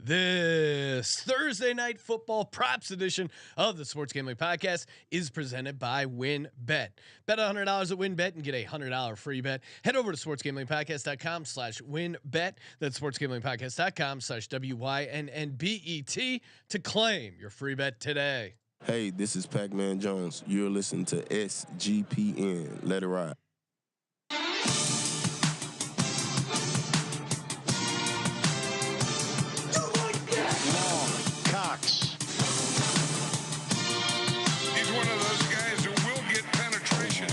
This Thursday night football props edition of the Sports Gambling Podcast is presented by WynnBet. Bet $100 at WynnBet and get $100 free bet. Head over to sportsgamblingpodcast.com/WynnBet. That's sportsgamblingpodcast.com/WynnBet to claim your free bet today. Hey, this is Pac-Man Jones. You're listening to SGPN. Let it ride. He's one of those guys who will get penetration.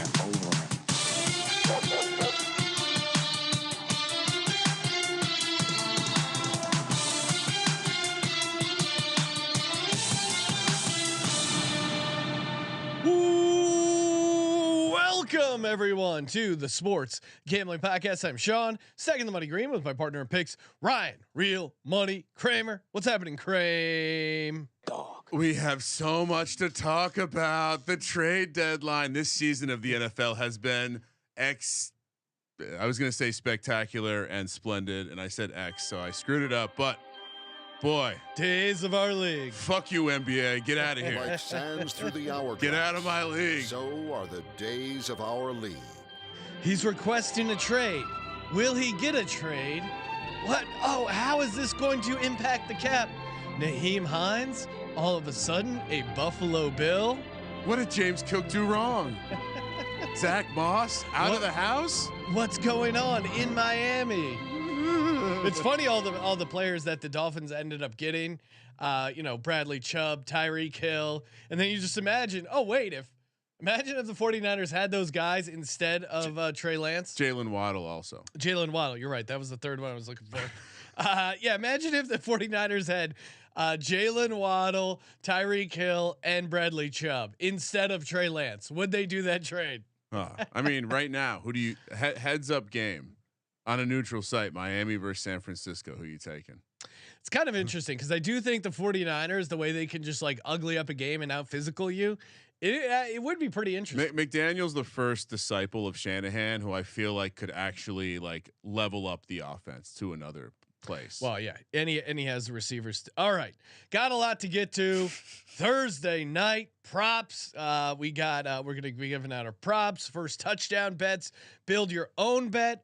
Welcome everyone to the Sports Gambling Podcast. I'm Sean, stacking the money green with my partner in picks, Ryan, Real Money Kramer. What's happening, Kramer? We have so much to talk about. The trade deadline this season of the NFL has been I was going to say spectacular and splendid, and I said X, so I screwed it up. But boy, days of our league. Fuck you, NBA. Get out of here. Like sands through the hourglass. Get out of my league. So are the days of our league. He's requesting a trade. Will he get a trade? What? Oh, how is this going to impact the cap? Naheem Hines, all of a sudden a Buffalo Bill. What did James Cook do wrong? Zach Moss out of the house. What's going on in Miami? It's funny all the players that the Dolphins ended up getting. Bradley Chubb, Tyreek Hill, and then you just imagine. Oh wait, imagine if the 49ers had those guys instead of Trey Lance. Jalen Waddle also. Jalen Waddle, you're right. That was the third one I was looking for. Imagine if the 49ers had Jalen Waddle, Tyreek Hill, and Bradley Chubb instead of Trey Lance. Would they do that trade? I mean, right now, who do you heads up game on a neutral site, Miami versus San Francisco? Who are you taking? It's kind of interesting because I do think the 49ers, the way they can just like ugly up a game and out physical you, it would be pretty interesting. McDaniel's the first disciple of Shanahan who I feel like could actually like level up the offense to another place. Well, yeah, and he has the receivers. All right, got a lot to get to. Thursday night props. We're gonna be giving out our props. First touchdown bets. Build your own bet.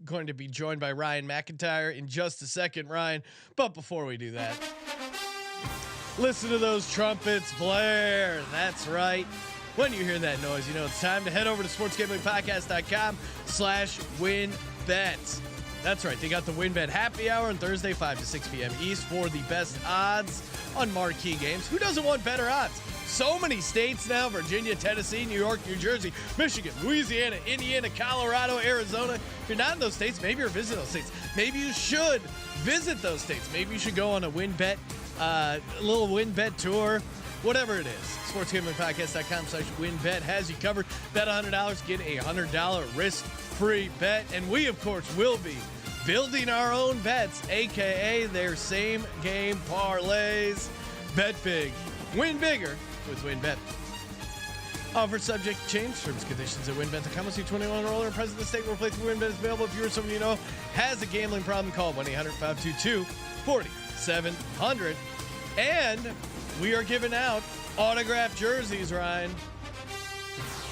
Going to be joined by Ryan McIntyre in just a second, Ryan. But before we do that, listen to those trumpets blare. That's right. When you hear that noise, you know it's time to head over to sportsgamblingpodcast.com/WynnBet. That's right. They got the WynnBet happy hour on Thursday, 5 to 6 p.m. East for the best odds on marquee games. Who doesn't want better odds? So many states now: Virginia, Tennessee, New York, New Jersey, Michigan, Louisiana, Indiana, Colorado, Arizona. If you're not in those states, maybe you're visiting those states. Maybe you should visit those states. Maybe you should go on a WynnBet, little WynnBet tour. Whatever it is, sportsgamblingpodcast.com/WynnBet has you covered. Bet $100, get a $100 risk-free bet, and we of course will be building our own bets, aka their same game parlays. Bet big, win bigger with WynnBet. Offer subject to change. Terms and conditions at WynnBet.com. See 21 or older. Present in the state where place WynnBet is available. If you or someone you know has a gambling problem, call 1-800-522-4700. And we are giving out autographed jerseys, Ryan.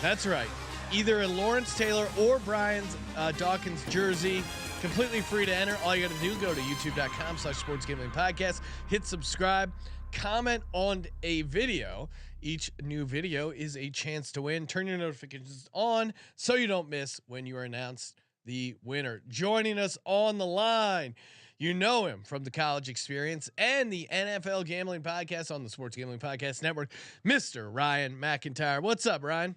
That's right. Either a Lawrence Taylor or Brian's Dawkins jersey. Completely free to enter. All you got to do, go to youtube.com/sportsgamblingpodcast. Hit subscribe. Comment on a video. Each new video is a chance to win. Turn your notifications on so you don't miss when you are announced the winner. Joining us on the line, you know him from the college experience and the NFL gambling podcast on the Sports Gambling Podcast Network, Mr. Ryan McIntyre. What's up, Ryan?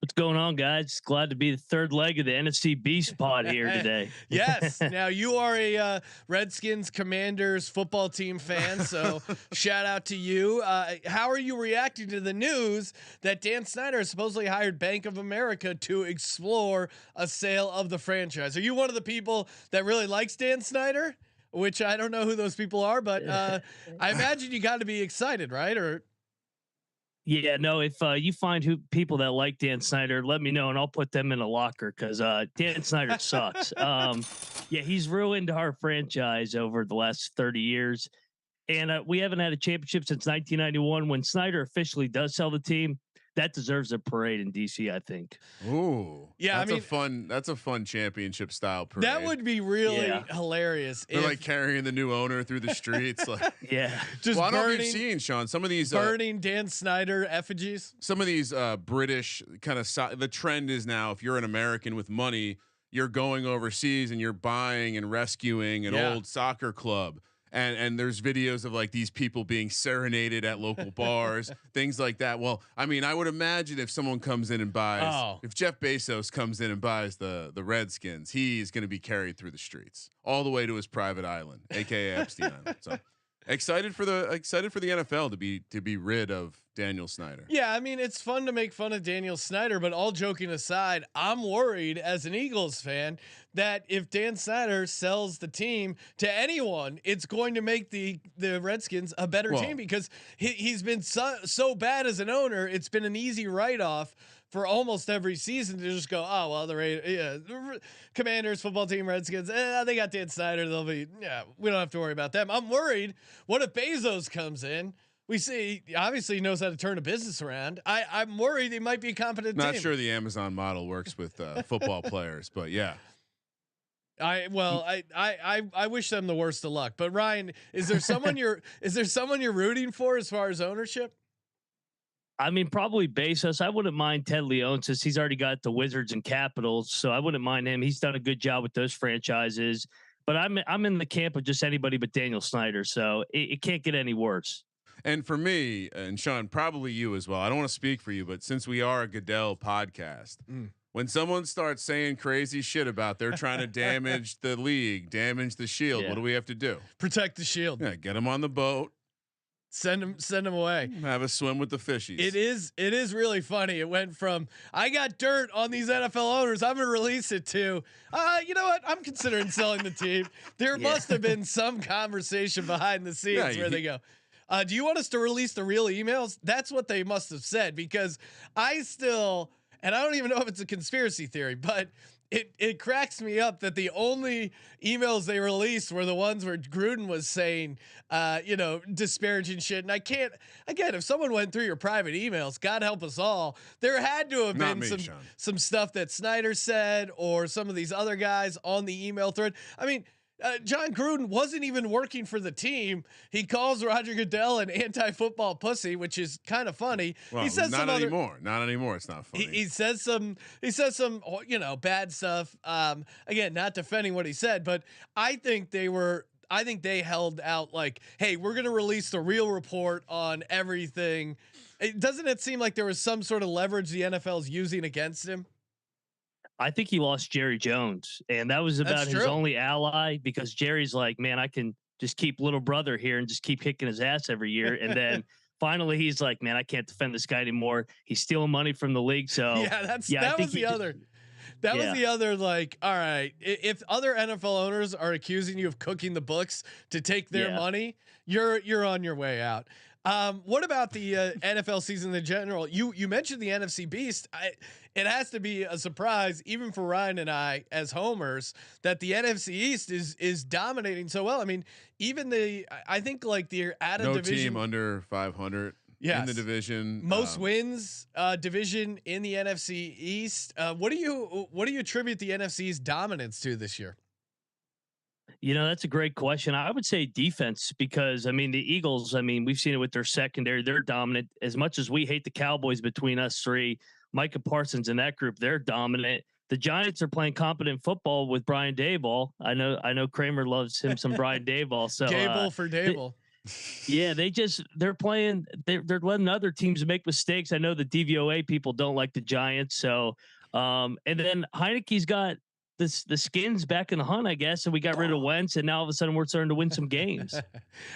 What's going on, guys? Glad to be the third leg of the NFC Beast Pod here today. Yes. Now you are a Redskins Commanders football team fan, so shout out to you. How are you reacting to the news that Dan Snyder has supposedly hired Bank of America to explore a sale of the franchise? Are you one of the people that really likes Dan Snyder? Which I don't know who those people are, but I imagine you got to be excited, right? Or Yeah, no. If you find people that like Dan Snyder, let me know and I'll put them in a locker because Dan Snyder sucks. Yeah, he's ruined our franchise over the last 30 years, and we haven't had a championship since 1991 when Snyder officially does sell the team. That deserves a parade in DC, I think. Ooh, Yeah, that's a fun championship style parade. that would be really hilarious. They're like carrying the new owner through the streets, like Yeah, just well, I don't know if burning, you've seen, Sean, some of these burning Dan Snyder effigies. some of these British kind of the trend is now if you're an American with money, you're going overseas and you're buying and rescuing an old soccer club. And there's videos of like these people being serenaded at local bars, things like that. Well, I mean, I would imagine if someone comes in and buys, if Jeff Bezos comes in and buys the Redskins, he's going to be carried through the streets all the way to his private island, aka Epstein Island. So excited for the NFL to be rid of Daniel Snyder. Yeah, I mean, it's fun to make fun of Daniel Snyder, but all joking aside, I'm worried as an Eagles fan that if Dan Snyder sells the team to anyone, it's going to make the Redskins a better team because he's been so bad as an owner. It's been an easy write-off for almost every season to just go, oh well, the Commanders football team, Redskins, they got Dan Snyder. They'll be, we don't have to worry about them. I'm worried. What if Bezos comes in? We see obviously he knows how to turn a business around. I'm worried he might be a competent Not team. sure the Amazon model works with football players, but yeah. I wish them the worst of luck. But Ryan, is there someone you're rooting for as far as ownership? I mean, probably Bezos. I wouldn't mind Ted Leone since he's already got the Wizards and Capitals, so I wouldn't mind him. He's done a good job with those franchises. But I'm in the camp of just anybody but Daniel Snyder, so it can't get any worse. And for me, and Sean, probably you as well. I don't want to speak for you, but since we are a Goodell podcast, when someone starts saying crazy shit about they're trying to damage the league, damage the shield, what do we have to do? Protect the shield. Yeah, get them on the boat. Send them away. Have a swim with the fishies. It is really funny. It went from I got dirt on these NFL owners, I'm gonna release it to you know what? I'm considering selling the team. There must have been some conversation behind the scenes where they go, do you want us to release the real emails? That's what they must have said, because I don't even know if it's a conspiracy theory, but it cracks me up that the only emails they released were the ones where Gruden was saying, disparaging shit. And I can't, again, if someone went through your private emails, God help us all, there had to have been some stuff that Snyder said or some of these other guys on the email thread. I mean, John Gruden wasn't even working for the team. He calls Roger Goodell an anti-football pussy, which is kind of funny. Well, he says not anymore. Not anymore. It's not funny. He says some bad stuff. Again, not defending what he said, but I think they held out like, hey, we're going to release the real report on everything. Doesn't it seem like there was some sort of leverage the NFL's using against him? I think he lost Jerry Jones, and that was about his only ally, because Jerry's like, man, I can just keep little brother here and just keep kicking his ass every year. And then finally he's like, man, I can't defend this guy anymore. He's stealing money from the league. So that was the other, like, all right, if other NFL owners are accusing you of cooking the books to take their money, you're on your way out. What about the NFL season in general? You mentioned the NFC Beast. It has to be a surprise, even for Ryan and I as homers, that the NFC East is dominating so well. I mean, even I think like the division team under 500 in the division, most wins division in the NFC East. What do you attribute the NFC's dominance to this year? You know, that's a great question. I would say defense, because I mean, the Eagles, I mean, we've seen it with their secondary. They're dominant. As much as we hate the Cowboys between us three, Micah Parsons and that group, they're dominant. The Giants are playing competent football with Brian Daboll. I know Kramer loves him some Brian Daboll. So Daboll for Daboll. They're playing, they're letting other teams make mistakes. I know the DVOA people don't like the Giants. So, and then Heineke's got the skins back in the hunt, I guess. And we got rid of Wentz, and now all of a sudden we're starting to win some games.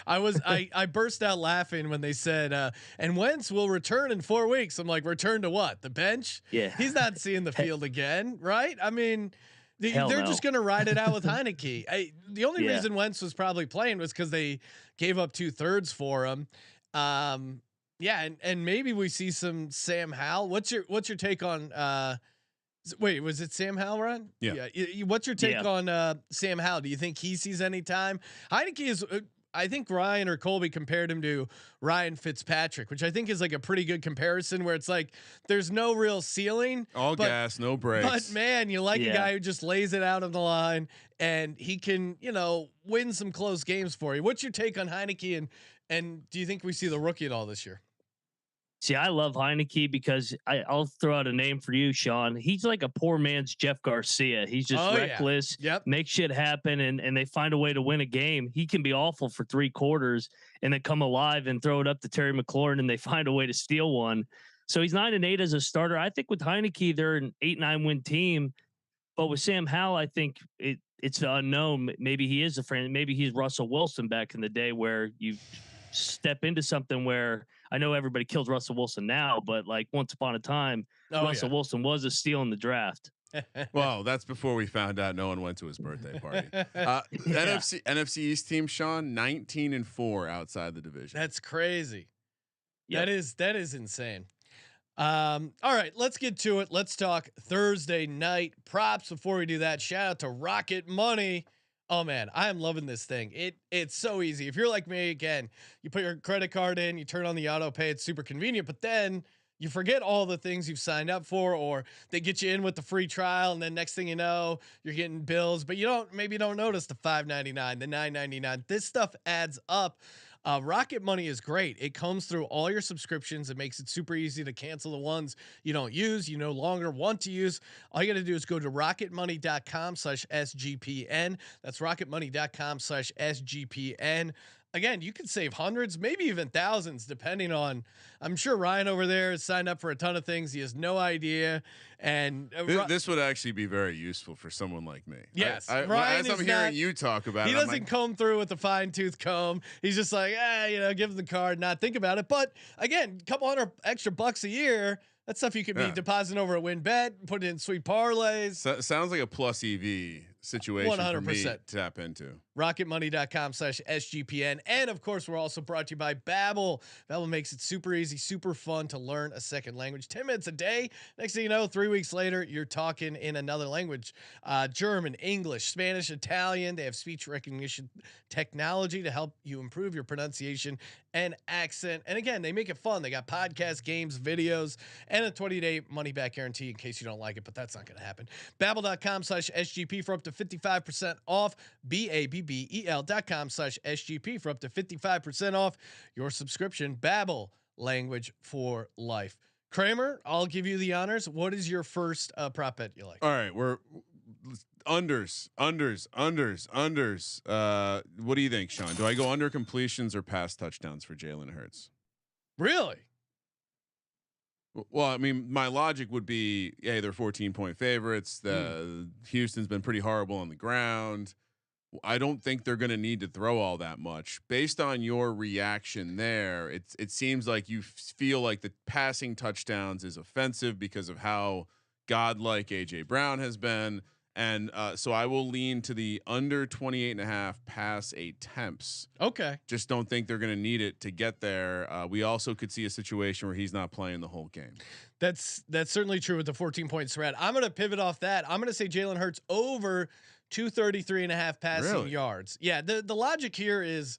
I burst out laughing when they said, and Wentz will return in 4 weeks. I'm like, return to what? The bench? Yeah. He's not seeing the field again. Right. I mean, they're just going to ride it out with Heineke. The only reason Wentz was probably playing was because they gave up 2/3 for him. Yeah, and maybe we see some Sam Howell. What's your take on? Wait, was it Sam Howell, Ron? Yeah. What's your take Yeah. on Sam Howell? Do you think he sees any time? Heineke is. I think Ryan or Colby compared him to Ryan Fitzpatrick, which I think is like a pretty good comparison. Where it's like there's no real ceiling, All gas, no brakes. but man, you like a Yeah. guy who just lays it out on the line and he can, win some close games for you. What's your take on Heineke and do you think we see the rookie at all this year? See, I love Heineke because I'll throw out a name for you, Sean. He's like a poor man's Jeff Garcia. He's just Oh, yeah. reckless, Yep. make shit happen, and they find a way to win a game. He can be awful for 3 quarters and then come alive and throw it up to Terry McLaurin, and they find a way to steal one. So he's 9-8 as a starter. I think with Heineke, they're an 8-9 win team. But with Sam Howell, I think it's the unknown. Maybe he is a friend. Maybe he's Russell Wilson back in the day, where you step into something where I know everybody kills Russell Wilson now, but like once upon a time, Russell Wilson was a steal in the draft. Well, that's before we found out no one went to his birthday party. NFC East team, Sean, 19-4 outside the division. That's crazy. Yep. That is insane. All right, let's get to it. Let's talk Thursday night props. Before we do that, shout out to Rocket Money. Oh man, I am loving this thing. It's so easy. If you're like me, again, you put your credit card in, you turn on the auto pay, it's super convenient, but then you forget all the things you've signed up for, or they get you in with the free trial, and then next thing you know, you're getting bills, but you don't notice the $5.99, the $9.99. This stuff adds up. Rocket Money is great. It comes through all your subscriptions. It makes it super easy to cancel the ones you don't use, you no longer want to use. All you got to do is go to rocketmoney.com/SGPN. That's rocketmoney.com/SGPN. Again, you can save hundreds, maybe even thousands, depending on. I'm sure Ryan over there has signed up for a ton of things. He has no idea. And This would actually be very useful for someone like me. Yes, as I'm hearing you talk about it, he doesn't comb through with a fine tooth comb. He's just like, give him the card, not think about it. But again, a couple $100 extra a year. That's stuff you could be depositing over at WynnBet, put it in sweet parlays. Sounds like a plus EV situation 100%. For me to tap into. rocketmoney.com/SGPN. And of course, we're also brought to you by Babbel. Babbel makes it super easy, super fun to learn a second language. 10 minutes a day. Next thing you know, 3 weeks later, you're talking in another language. German, English, Spanish, Italian. They have speech recognition technology to help you improve your pronunciation and accent. And again, they make it fun. They got podcasts, games, videos, and a 20-day money-back guarantee in case you don't like it, but that's not going to happen. Babbel.com/SGP for up to 55% off. BABBEL.com/SGP for up to 55% off your subscription. Babbel, language for life. Kramer, I'll give you the honors. What is your first prop bet you like? All right, we're unders. What do you think, Sean? Do I go under completions or pass touchdowns for Jalen Hurts? Really? Well, I mean, my logic would be, they're 14-point favorites. Houston's been pretty horrible on the ground. I don't think they're going to need to throw all that much. Based on your reaction there, it seems like you feel like the passing touchdowns is offensive because of how godlike AJ Brown has been. And so I will lean to the under 28.5 pass attempts. Okay. Just don't think they're going to need it to get there. We also could see a situation where he's not playing the whole game. That's certainly true with the 14-point spread. I'm going to pivot off that. I'm going to say Jalen Hurts over 233.5 passing yards. Yeah. The logic here is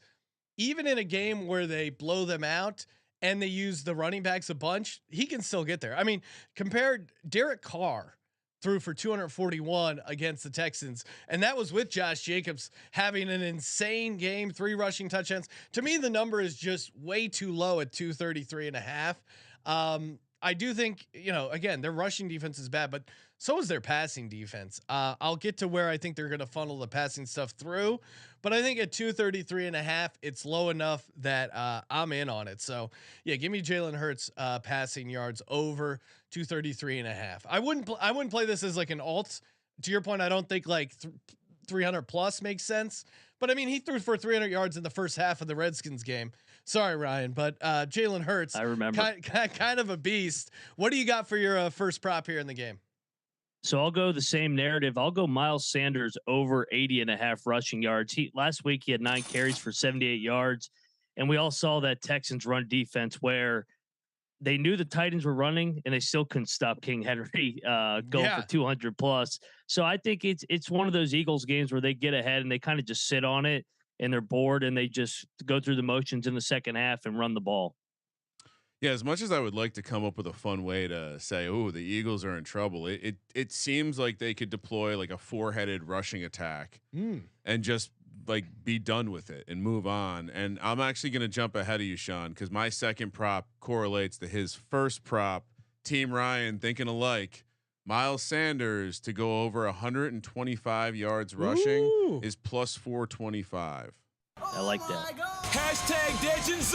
even in a game where they blow them out and they use the running backs a bunch, he can still get there. I mean, compared Derek Carr threw for 241 against the Texans, and that was with Josh Jacobs having an insane game, 3 rushing touchdowns. To me, the number is just way too low at 233.5. I do think, again, their rushing defense is bad, but so is their passing defense. I'll get to where I think they're going to funnel the passing stuff through, but I think at 233.5, it's low enough that I'm in on it. So yeah, give me Jalen Hurts passing yards over 233.5. I wouldn't play this as like an alt. To your point, I don't think like 300 plus makes sense, but I mean, he threw for 300 yards in the first half of the Redskins game. Sorry, Ryan, but Jalen Hurts, I remember, kind of a beast. What do you got for your first prop here in the game? So I'll go the same narrative. I'll go Miles Sanders over 80.5 rushing yards. Last week he had 9 carries for 78 yards. And we all saw that Texans run defense where they knew the Titans were running and they still couldn't stop King Henry going for 200 plus. So I think it's one of those Eagles games where they get ahead and they kind of just sit on it and they're bored and they just go through the motions in the second half and run the ball. Yeah, as much as I would like to come up with a fun way to say, "Oh, the Eagles are in trouble," it seems like they could deploy like a 4-headed rushing attack and just like be done with it and move on. And I'm actually going to jump ahead of you, Sean, because my second prop correlates to his first prop. Team Ryan thinking alike. Miles Sanders to go over 125 yards rushing is plus 425. I like that.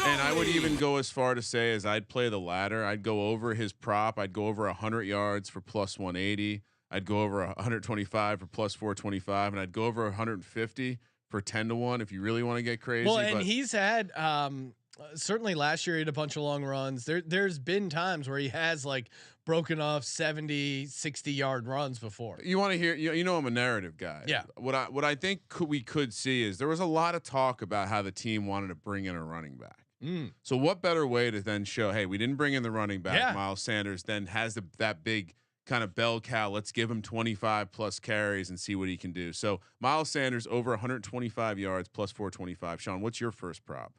And I would even go as far to say as I'd play the latter. I'd go over his prop. I'd go over 100 yards for plus 180. I'd go over 125 for plus 425, and I'd go over 150 for 10-1 if you really want to get crazy. Well, and he's had certainly last year he had a bunch of long runs. There's been times where he has like broken off 70, 60 yard runs before. You want to hear, you know, I'm a narrative guy. Yeah. What I think we could see is there was a lot of talk about how the team wanted to bring in a running back. So what better way to then show, hey, we didn't bring in the running back. Yeah. Miles Sanders then has that big kind of bell cow. Let's give him 25 plus carries and see what he can do. So Miles Sanders over 125 yards plus 425. Sean, what's your first prop?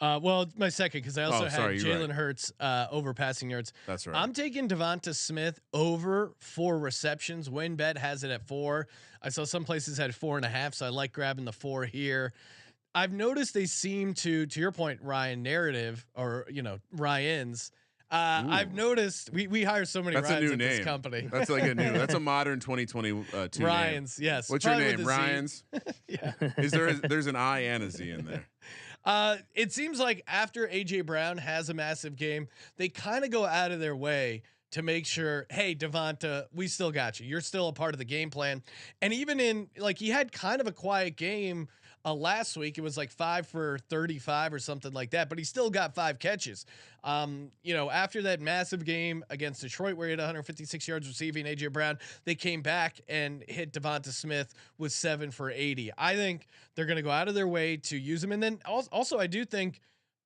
Well, it's my second because I also had Jalen right. Hurts over passing yards. That's right. I'm taking DeVonta Smith over 4 receptions. WynnBet has it at 4. I saw some places had 4.5, so I like grabbing the 4 here. I've noticed they seem to your point, Ryan narrative or Ryan's. I've noticed we hire so many That's Ryans a new at name. this company. That's like that's a modern 2022 Ryans, name. yes. What's your Probably name? with a Z. Ryans. Yeah. There's an I and a Z in there. It seems like after AJ Brown has a massive game, they kind of go out of their way to make sure, hey, DeVonta, we still got you. You're still a part of the game plan. And even in like he had kind of a quiet game last week. It was like 5 for 35 or something like that, but he still got 5 catches. After that massive game against Detroit where he had 156 yards receiving, AJ Brown, they came back and hit DeVonta Smith with 7 for 80. I think they're going to go out of their way to use him. And then also I do think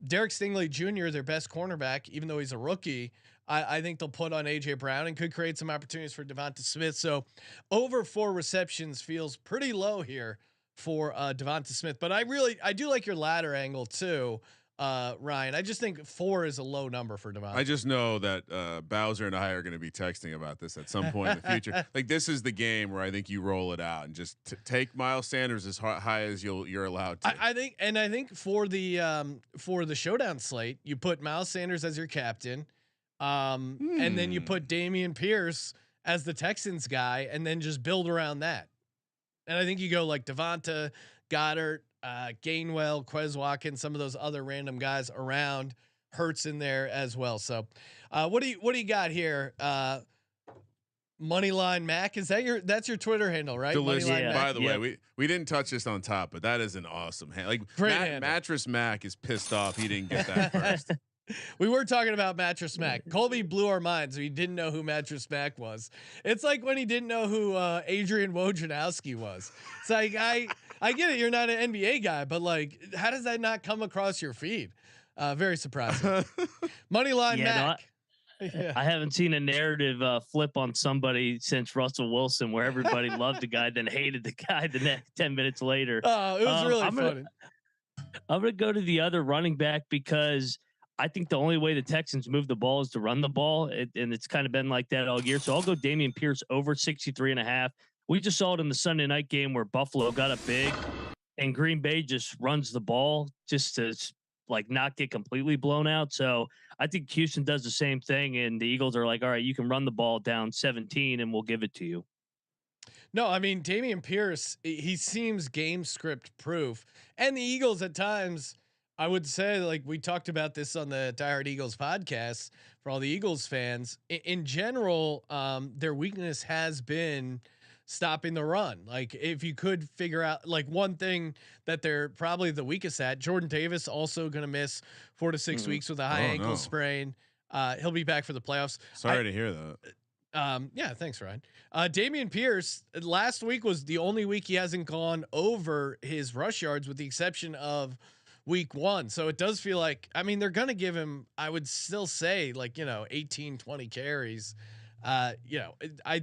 Derek Stingley Jr., their best cornerback, even though he's a rookie, I think they'll put on AJ Brown and could create some opportunities for DeVonta Smith. So over 4 receptions feels pretty low here for DeVonta Smith, but I do like your ladder angle too, Ryan. I just think 4 is a low number for DeVonta. I just know that Bowser and I are going to be texting about this at some point in the future. Like this is the game where I think you roll it out and just take Miles Sanders as high as you're allowed to. I think for the showdown slate, you put Miles Sanders as your captain, and then you put Damien Pierce as the Texans guy, and then just build around that. And I think you go like DeVonta, Goddard, Gainwell, Quez Watkins, some of those other random guys around. Hurts in there as well. So, what do you got here? Moneyline Mac, that's your Twitter handle, right? Delicious. Moneyline By the way, we didn't touch this on top, but that is an awesome hand. Like Mattress Mac is pissed off he didn't get that first. We were talking about Mattress Mac. Colby blew our minds. We didn't know who Mattress Mac was. It's like when he didn't know who Adrian Wojnarowski was. It's like I get it. You're not an NBA guy, but like, how does that not come across your feed? Very surprising. Moneyline Mac. I haven't seen a narrative flip on somebody since Russell Wilson, where everybody loved the guy, then hated the guy the next 10 minutes later. Oh, it was really funny. I'm gonna go to the other running back because I think the only way the Texans move the ball is to run the ball. And it's kind of been like that all year. So I'll go Dameon Pierce over 63.5. We just saw it in the Sunday night game where Buffalo got up big and Green Bay just runs the ball just to like not get completely blown out. So I think Houston does the same thing. And the Eagles are like, all right, you can run the ball down 17 and we'll give it to you. No, I mean, Dameon Pierce, he seems game script proof. And the Eagles at times, I would say, like we talked about this on the Die Hard Eagles podcast for all the Eagles fans. In general, their weakness has been stopping the run. Like if you could figure out like one thing that they're probably the weakest at, Jordan Davis also going to miss 4 to 6 weeks with a high ankle sprain. He'll be back for the playoffs. Sorry to hear that. Yeah, thanks, Ryan. Dameon Pierce last week was the only week he hasn't gone over his rush yards, with the exception of week 1. So it does feel like, I mean, they're going to give him, I would still say, like, 18, 20 carries. I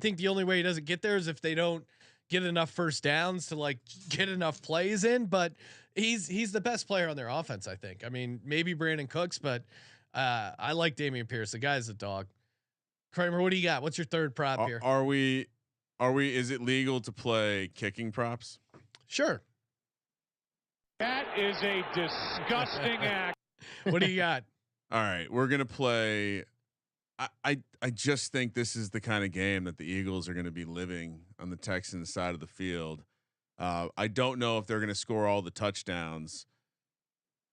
think the only way he doesn't get there is if they don't get enough first downs to like get enough plays in, but he's the best player on their offense. I think, I mean, maybe Brandon Cooks, but I like Damien Pierce. The guy's a dog. Kramer, what do you got? What's your third prop here? Are we, is it legal to play kicking props? Sure. That is a disgusting act. What do you got? All right, we're going to play. I just think this is the kind of game that the Eagles are going to be living on the Texans side of the field. I don't know if they're going to score all the touchdowns.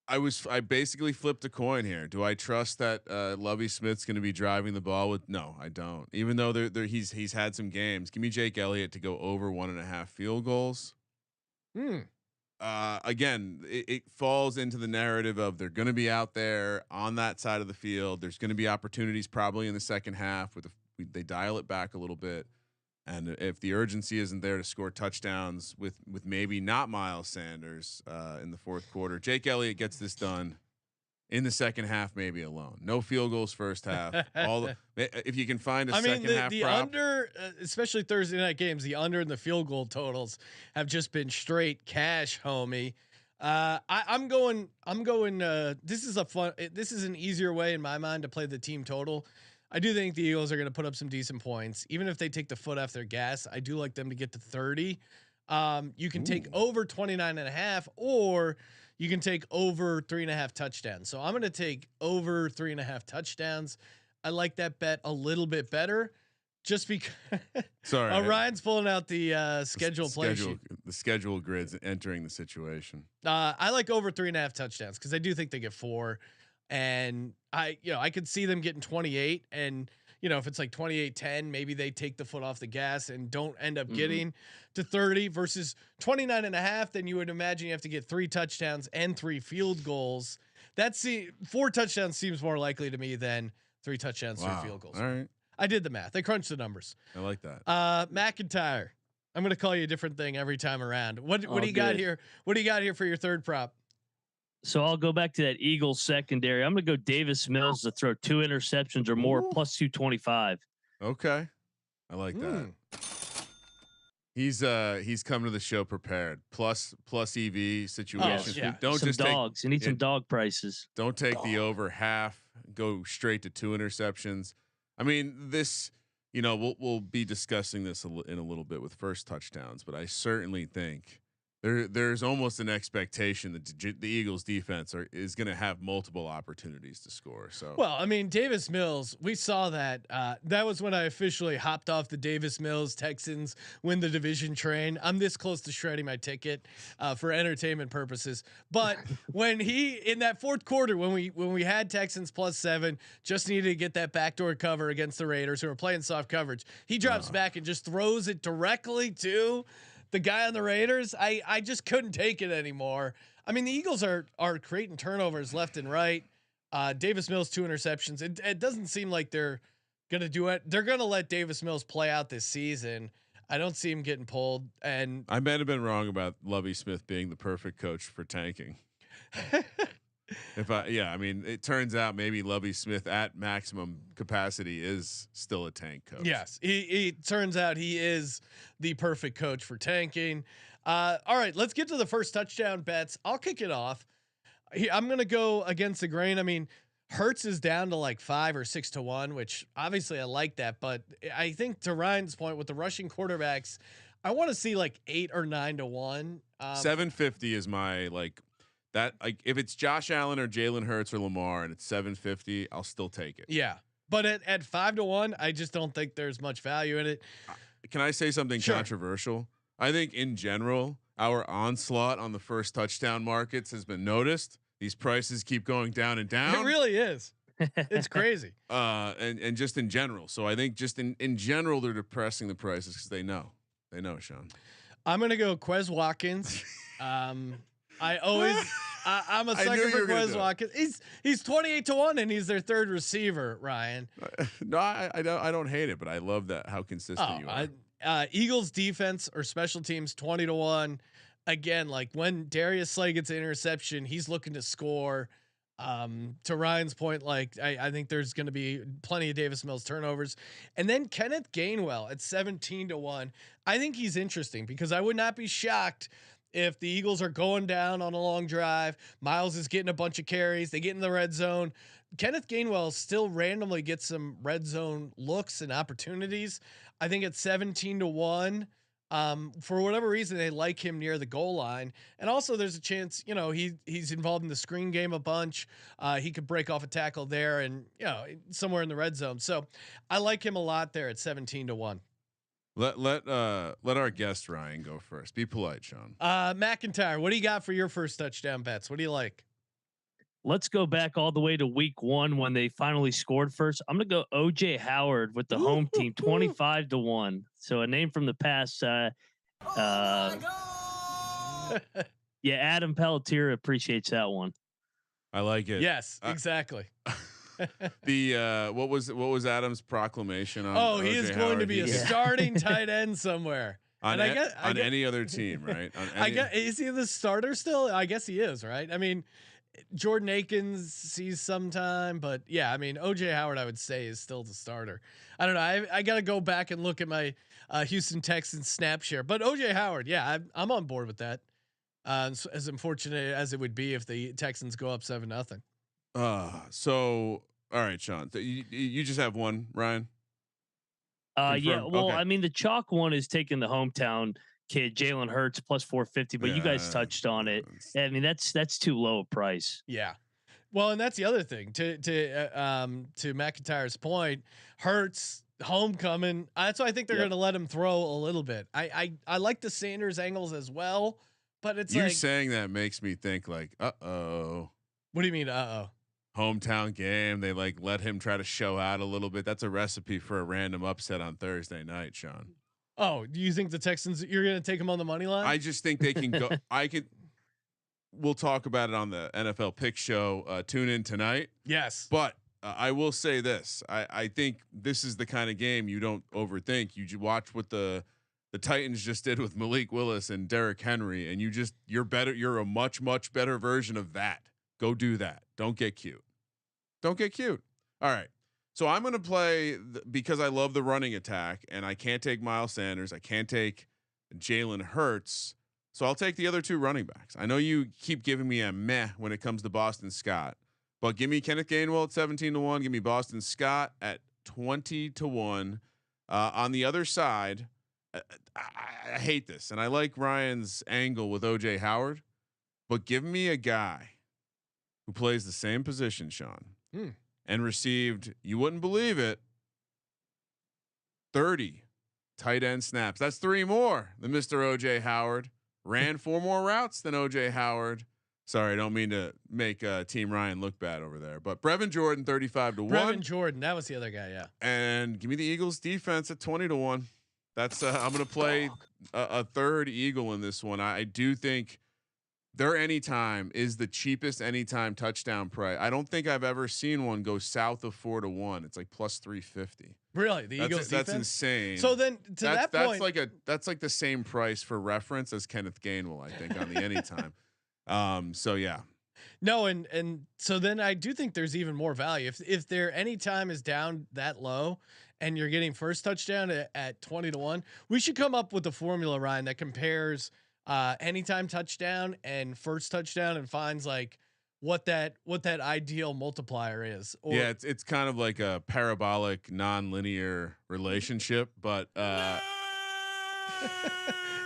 I basically flipped a coin here. Do I trust that Lovie Smith's going to be driving the ball with? No, I don't. Even though he's had some games. Give me Jake Elliott to go over 1.5 field goals. Again, it falls into the narrative of they're going to be out there on that side of the field. There's going to be opportunities probably in the second half they dial it back a little bit. And if the urgency isn't there to score touchdowns with maybe not Miles Sanders in the fourth quarter, Jake Elliott gets this done in the second half, maybe alone. No field goals first half. If you can find a second half the prop. under, especially Thursday night games, the under and the field goal totals have just been straight cash, homie. I'm going. This is an easier way in my mind to play the team total. I do think the Eagles are going to put up some decent points, even if they take the foot off their gas. I do like them to get to 30. You can take over 29.5, or you can take over 3.5 touchdowns. So I'm going to take over 3.5 touchdowns. I like that bet a little bit better, just because. Sorry, Ryan's pulling out the schedule play sheet. The schedule grid's entering the situation. I like over 3.5 touchdowns because I do think they get 4. And I could see them getting 28, and if it's like 28-10, maybe they take the foot off the gas and don't end up getting to 30 versus 29.5. Then you would imagine you have to get 3 touchdowns and 3 field goals. 4 touchdowns seems more likely to me than 3 touchdowns, 3 field goals. All right. I did the math. I crunched the numbers. I like that. McIntyre. I'm going to call you a different thing every time around. What do you got here? What do you got here for your third prop? So I'll go back to that Eagles secondary. I'm going to go Davis Mills to throw 2 interceptions or more, plus 225. Okay, I like that. He's come to the show prepared. Plus EV situations. Don't some just dogs. You need some dog prices. Don't take the over half. Go straight to 2 interceptions. I mean, this. We'll be discussing this in a little bit with first touchdowns, but I certainly think. There's almost an expectation that the Eagles defense is going to have multiple opportunities to score. So, well, I mean, Davis Mills, we saw that. That was when I officially hopped off the Davis Mills Texans win the division train. I'm this close to shredding my ticket for entertainment purposes. But when he in that fourth quarter, when we had Texans +7, just needed to get that backdoor cover against the Raiders, who were playing soft coverage, he drops back and just throws it directly to the guy on the Raiders. I just couldn't take it anymore. I mean, the Eagles are creating turnovers left and right. Davis Mills 2 interceptions. It doesn't seem like they're gonna do it. They're gonna let Davis Mills play out this season. I don't see him getting pulled. And I might have been wrong about Lovie Smith being the perfect coach for tanking. I mean, it turns out maybe Lovie Smith at maximum capacity is still a tank coach. Yes, he turns out he is the perfect coach for tanking. All right, let's get to the first touchdown bets. I'll kick it off. I'm going to go against the grain. I mean, Hurts is down to like 5 or 6 to 1, which obviously I like that. But I think to Ryan's point with the rushing quarterbacks, I want to see like 8 or 9 to 1. 750 is my that. Like if it's Josh Allen or Jalen Hurts or Lamar and it's 750, I'll still take it. Yeah. But at 5 to 1, I just don't think there's much value in it. Can I say something controversial? I think in general, our onslaught on the first touchdown markets has been noticed. These prices keep going down and down. It really is. It's crazy. And just in general. So I think just in general, they're depressing the prices because they know, Sean. I'm going to go Quez Watkins. I'm a sucker for Quez Watkins. He's 28 to 1 and he's their third receiver, Ryan. No, I don't hate it, but I love that how consistent you are. Eagles defense or special teams 20 to 1. again, like when Darius Slay gets an interception, he's looking to score. To Ryan's point, like I think there's going to be plenty of Davis Mills turnovers, and then Kenneth Gainwell at 17-1. I think he's interesting because I would not be shocked if the Eagles are going down on a long drive. Miles is getting a bunch of carries. They get in the red zone. Kenneth Gainwell still randomly gets some red zone looks and opportunities. I think at 17-1. For whatever reason, they like him near the goal line, and also there's a chance, he's involved in the screen game a bunch. He could break off a tackle there, and somewhere in the red zone. So I like him a lot there at 17-1. Let our guest Ryan go first. Be polite, Sean. McIntyre, what do you got for your first touchdown bets? What do you like? Let's go back all the way to week 1 when they finally scored first. I'm going to go OJ Howard with the home team 25-1. So a name from the past. Yeah, Adam Pelletier appreciates that one. I like it. Yes, exactly. What was Adam's proclamation on? He OJ is going Howard? to be a starting tight end somewhere. On any other team, right? Is he the starter still? I guess he is, right? I mean, Jordan Akins sees sometime, but yeah, I mean, OJ Howard, I would say, is still the starter. I don't know. I got to go back and look at my Houston Texans snap share, but OJ Howard, yeah, I'm on board with that. As unfortunate as it would be if the Texans go up 7-0. So all right, Sean, you just have one, Ryan. Yeah. Well, okay. I mean, the chalk one is taking the hometown kid Jalen Hurts plus 450, but you guys touched on it. I mean, that's too low a price. Yeah. Well, and that's the other thing to McIntyre's point, Hurts homecoming. That's why I think they're going to let him throw a little bit. I like the Sanders angles as well, but it's you saying that makes me think like, uh-oh. What do you mean? Hometown game. They let him try to show out a little bit. That's a recipe for a random upset on Thursday night, Sean. Oh, do you think the Texans, you're going to take them on the money line? I just think they can go. We'll talk about it on the NFL Pick Show. Tune in tonight. Yes. But I will say this. I think this is the kind of game you don't overthink. You watch what the Titans just did with Malik Willis and Derrick Henry, and you're better. You're a much, much better version of that. Go do that. Don't get cute. Don't get cute. All right. So I'm going to play because I love the running attack, and I can't take Miles Sanders. I can't take Jalen Hurts. So I'll take the other two running backs. I know you keep giving me a meh when it comes to Boston Scott, but give me Kenneth Gainwell at 17-1. Give me Boston Scott at 20-1. On the other side, I hate this, and I like Ryan's angle with OJ Howard, but give me a guy who plays the same position, Sean. And received, you wouldn't believe it, 30 tight end snaps. That's 3 more than Mr. OJ Howard. Ran 4 more routes than OJ Howard. Sorry, I don't mean to make Team Ryan look bad over there, but Brevin Jordan 35-1. Brevin Jordan, that was the other guy, yeah. And give me the Eagles defense at 20-1. That's I'm going to play a third Eagle in this one. I do think their anytime is the cheapest anytime touchdown price. I don't think I've ever seen one go south of 4-1. It's like plus 350. Really, the Eagles defense? That's insane. So then, that point, that's like the same price for reference as Kenneth Gainwell, I think, on the anytime. So yeah. No, and so then I do think there's even more value if their anytime is down that low, and you're getting first touchdown at 20-1. We should come up with a formula, Ryan, that compares anytime touchdown and first touchdown and finds like what that ideal multiplier is. Or yeah, it's kind of like a parabolic non-linear relationship, but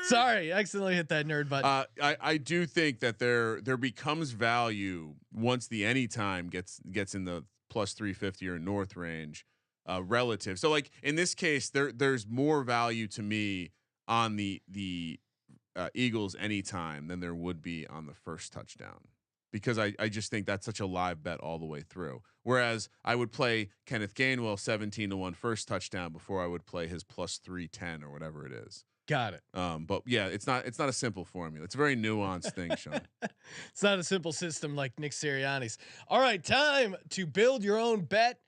sorry, I accidentally hit that nerd button. I do think that there becomes value once the anytime gets in the plus 350 or north range relative. So like in this case, there's more value to me on the Eagles anytime than there would be on the first touchdown, because I just think that's such a live bet all the way through. Whereas I would play Kenneth Gainwell 17-1 first touchdown before I would play his plus 310 or whatever it is. Got it. But yeah, it's not a simple formula. It's a very nuanced thing, Sean. It's not a simple system like Nick Sirianni's. All right, time to build your own bet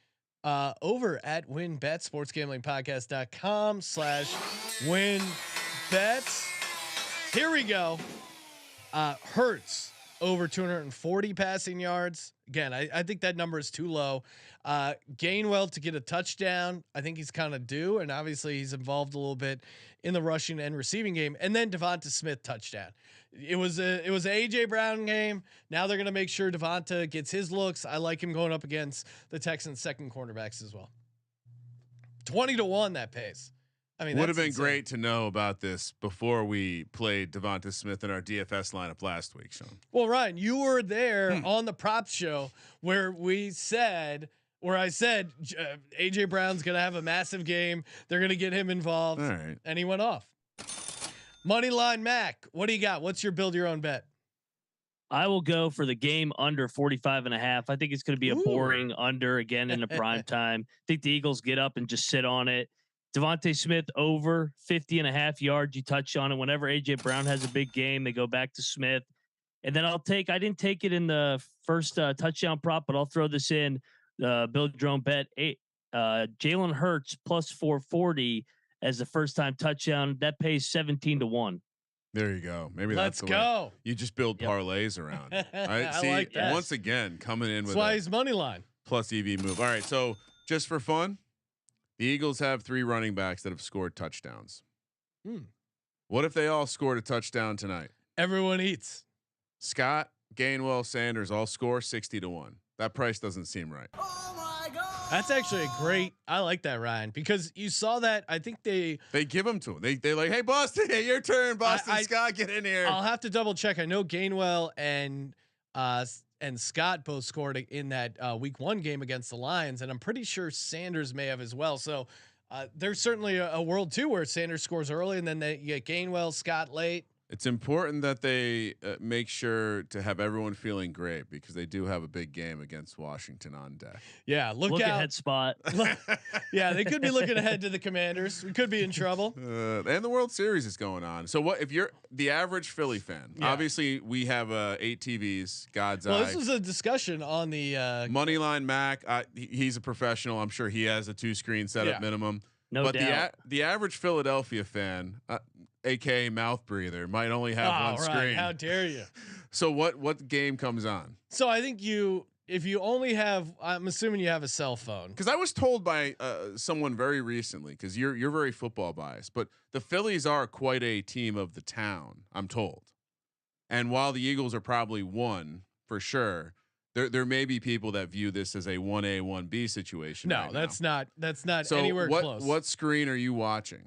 over at WynnBet, sportsgamblingpodcast.com/WynnBet. Here we go. Hurts over 240 passing yards. Again, I think that number is too low. Gainwell to get a touchdown. I think he's kind of due, and obviously he's involved a little bit in the rushing and receiving game. And then DeVonta Smith touchdown. It was a AJ Brown game. Now they're gonna make sure DeVonta gets his looks. I like him going up against the Texans' second cornerbacks as well. 20-1 that pays. I mean, would have been great to know about this before we played DeVonta Smith in our DFS lineup last week, Sean. Well, Ryan, you were there on the props show where I said AJ Brown's going to have a massive game. They're going to get him involved. All right. And he went off. Moneyline Mac, what do you got? What's your build your own bet? I will go for the game under 45.5. I think it's going to be a boring under again in the prime time. I think the Eagles get up and just sit on it. DeVonta Smith over 50.5 yards. You touch on it. Whenever AJ Brown has a big game, they go back to Smith. And then I didn't take it in the first touchdown prop, but I'll throw this in. Build your own bet. Jalen Hurts plus 440 as the first time touchdown. That pays 17-1. There you go. Maybe Let's that's go. You just build parlays around it. I I see. like that. Once again, coming in That's with why a he's money line. plus EV move. All right. So just for fun, the Eagles have 3 running backs that have scored touchdowns. What if they all scored a touchdown tonight? Everyone eats. Scott, Gainwell, Sanders all score 60-1. That price doesn't seem right. That's actually a great. I like that, Ryan, because you saw that. I think they give them to him. They like, hey Boston, your turn, Boston. Scott, get in here. I'll have to double check. I know Gainwell and Scott both scored in that week 1 game against the Lions, and I'm pretty sure Sanders may have as well. So there's certainly a world too where Sanders scores early, and then you get Gainwell, Scott late. It's important that they make sure to have everyone feeling great because they do have a big game against Washington on deck. Yeah, look out. Ahead spot. Yeah, they could be looking ahead to the Commanders. We could be in trouble. And the World Series is going on. So what if you're the average Philly fan? Yeah. Obviously, we have 8 TVs. God's eye. Well, this was a discussion on the Moneyline Mac. He's a professional. I'm sure he has a 2-screen setup minimum. No doubt. The average Philadelphia fan, aka mouth breather, might only have one screen. How dare you? So what game comes on? So I think if you only have, I'm assuming you have a cell phone. Because I was told by someone very recently, because you're very football biased, but the Phillies are quite a team of the town, I'm told. And while the Eagles are probably 1 for sure, there may be people that view this as a 1A 1B situation. No, right that's now. not So anywhere close. What screen are you watching?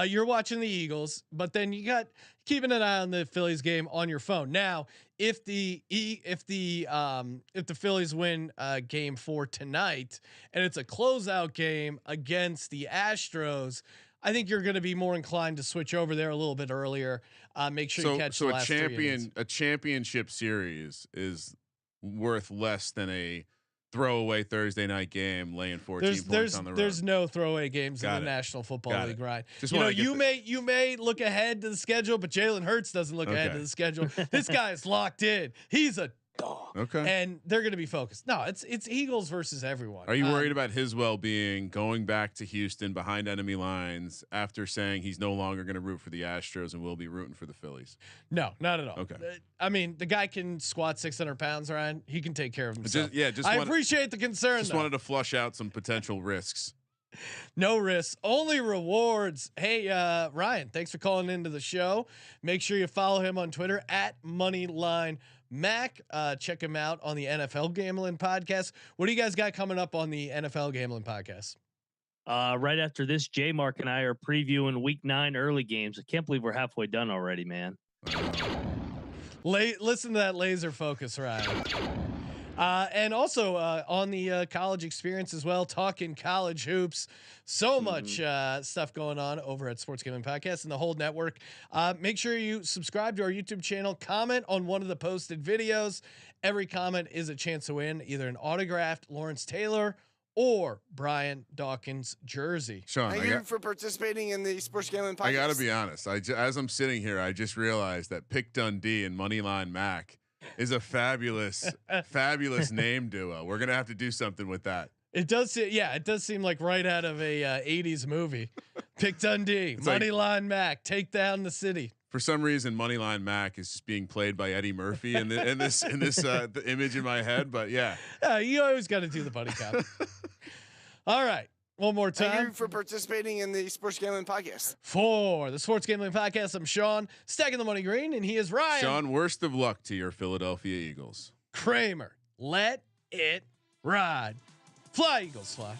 You're watching the Eagles, but then you got keeping an eye on the Phillies game on your phone. Now, if the Phillies win game 4 tonight and it's a closeout game against the Astros, I think you're going to be more inclined to switch over there a little bit earlier. Make sure you catch the last 3 innings. A championship series is worth less than a throwaway Thursday night game laying 14 points on the road. There's no throwaway games in the National Football League, right? You may look ahead to the schedule, but Jalen Hurts doesn't look ahead to the schedule. This guy is locked in. He's a dog. Okay. And they're going to be focused. No, it's Eagles versus everyone. Are you worried about his well-being going back to Houston behind enemy lines after saying he's no longer going to root for the Astros and will be rooting for the Phillies? No, not at all. Okay. I mean, the guy can squat 600 pounds, Ryan. He can take care of himself. I appreciate the concern. Just wanted to flush out some potential risks. No risks, only rewards. Hey, Ryan, thanks for calling into the show. Make sure you follow him on Twitter at MoneylineMac. Check him out on the NFL Gambling Podcast. What do you guys got coming up on the NFL Gambling Podcast? Right after this, J Mark and I are previewing Week 9 early games. I can't believe we're halfway done already, man. Listen to that laser focus, Ryan. And also on the college experience as well, talking college hoops. So much stuff going on over at Sports Gambling Podcast and the whole network. Make sure you subscribe to our YouTube channel. Comment on one of the posted videos. Every comment is a chance to win either an autographed Lawrence Taylor or Brian Dawkins jersey. Sean, thank you for participating in the Sports Gambling Podcast. I got to be honest. As I'm sitting here, I just realized that Pick Dundee and Moneyline Mac is a fabulous name duo. We're gonna have to do something with that. It does. Yeah, it does seem like right out of a '80s movie. Pick Dundee, Moneyline Mac, take down the city. For some reason, Moneyline Mac is just being played by Eddie Murphy in this the image in my head. But yeah, you always got to do the buddy cop. All right, one more time. Thank you for participating in the Sports Gambling Podcast. For the Sports Gambling Podcast, I'm Sean, stacking the money green, and he is Ryan. Sean, worst of luck to your Philadelphia Eagles. Kramer, let it ride. Fly, Eagles, fly.